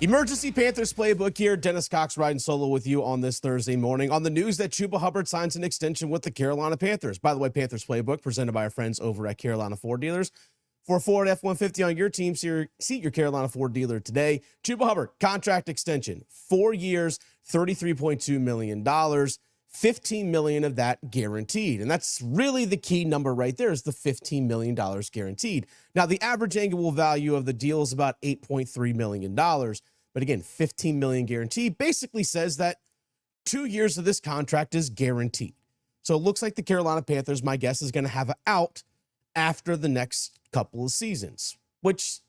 Emergency Panthers playbook here. Dennis Cox riding solo with you on this Thursday morning on the news that Chuba Hubbard signs an extension with the Carolina Panthers. By the way, Panthers playbook presented by our friends over at Carolina Ford Dealers. For a Ford F-150 on your team, seat your Carolina Ford dealer today. Chuba Hubbard, contract extension, 4 years, $33.2 million, $15 million of that guaranteed. And that's really the key number right there is the $15 million guaranteed. Now, the average annual value of the deal is about $8.3 million. But again, $15 million guaranteed basically says that 2 years of this contract is guaranteed. So it looks like the Carolina Panthers, my guess, is going to have an out after the next couple of seasons, which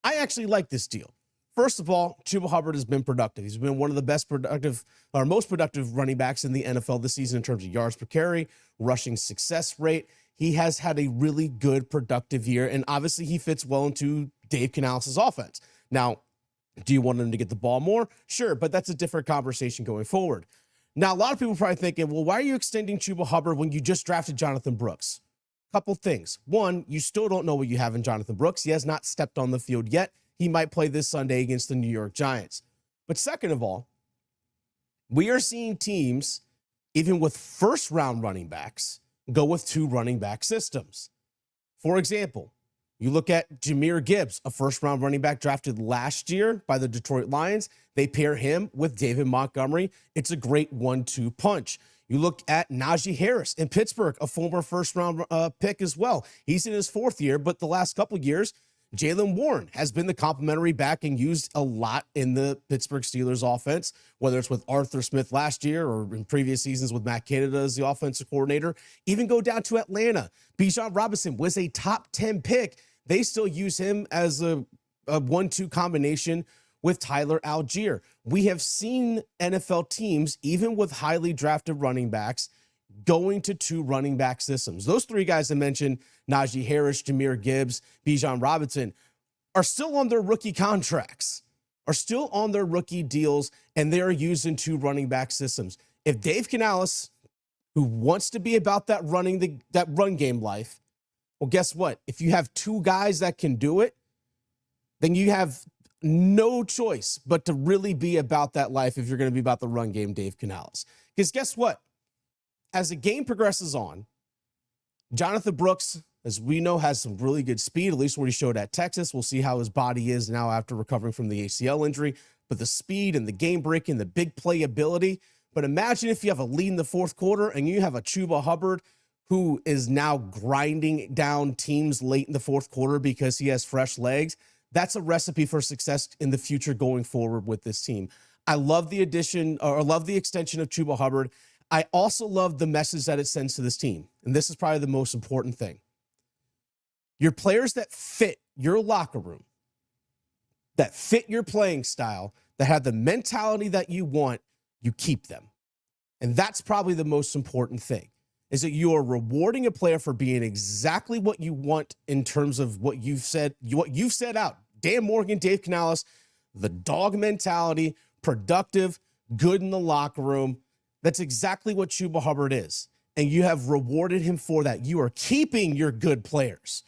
I actually like this deal. First of all, Chuba Hubbard has been productive. He's been one of the most productive running backs in the NFL this season in terms of yards per carry, rushing success rate. He has had a really good, productive year, and obviously he fits well into Dave Canales' offense. Now, do you want him to get the ball more? Sure, but that's a different conversation going forward. Now, a lot of people are probably thinking, well, why are you extending Chuba Hubbard when you just drafted Jonathon Brooks? Couple things. One, you still don't know what you have in Jonathon Brooks. He has not stepped on the field yet. He might play this Sunday against the New York Giants. But second of all, we are seeing teams, even with first-round running backs, go with 2 running back systems. For example, you look at Jahmyr Gibbs, a first-round running back drafted last year by the Detroit Lions. They pair him with David Montgomery. It's a great 1-2 punch. You look at Najee Harris in Pittsburgh, a former first-round pick as well. He's in his 4th year, but the last couple of years, Jaylen Warren has been the complimentary back and used a lot in the Pittsburgh Steelers offense, whether it's with Arthur Smith last year or in previous seasons with Matt Canada as the offensive coordinator. Even go down to Atlanta. Bijan Robinson was a top 10 pick. They still use him as a 1-2 combination with Tyler Algier. We have seen NFL teams, even with highly drafted running backs, going to 2 running back systems. Those 3 guys I mentioned, Najee Harris, Jahmyr Gibbs, Bijan Robinson, are still on their rookie contracts, are still on their rookie deals, and they are using 2 running back systems. If Dave Canales, who wants to be about that run game life, well, guess what? If you have 2 guys that can do it, then you have no choice but to really be about that life if you're going to be about the run game, Dave Canales. Because guess what? As the game progresses on, Jonathon Brooks, as we know, has some really good speed, at least what he showed at Texas. We'll see how his body is now after recovering from the ACL injury. But the speed and the game breaking, the big playability. But imagine if you have a lead in the 4th quarter and you have a Chuba Hubbard who is now grinding down teams late in the 4th quarter because he has fresh legs. That's a recipe for success in the future going forward with this team. I love the addition or love the extension of Chuba Hubbard. I also love the message that it sends to this team. And this is probably the most important thing. Your players that fit your locker room, that fit your playing style, that have the mentality that you want, you keep them. And that's probably the most important thing, is that you are rewarding a player for being exactly what you want in terms of what you've said out. Dan Morgan, Dave Canales, the dog mentality, productive, good in the locker room. That's exactly what Chuba Hubbard is. And you have rewarded him for that. You are keeping your good players.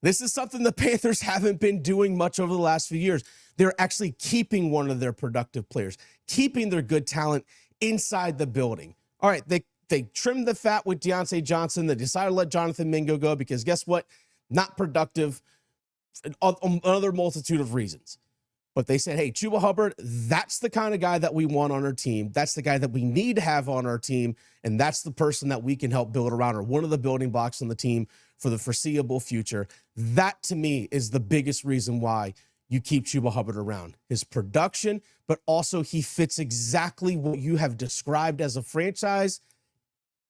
This is something the Panthers haven't been doing much over the last few years. They're actually keeping one of their productive players, keeping their good talent inside the building. All right, they trimmed the fat with Deontay Johnson. They decided to let Jonathan Mingo go because guess what? Not productive. Another multitude of reasons. But they said, hey, Chuba Hubbard, that's the kind of guy that we want on our team. That's the guy that we need to have on our team. And that's the person that we can help build around, or one of the building blocks on the team for the foreseeable future. That, to me, is the biggest reason why you keep Chuba Hubbard around. His production, but also he fits exactly what you have described as a franchise.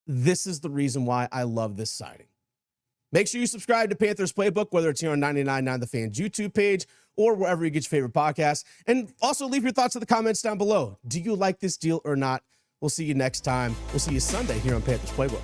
This is the reason why I love this signing. Make sure you subscribe to Panthers Playbook, whether it's here on 99.9 The Fan's YouTube page or wherever you get your favorite podcasts. And also leave your thoughts in the comments down below. Do you like this deal or not? We'll see you next time. We'll see you Sunday here on Panthers Playbook.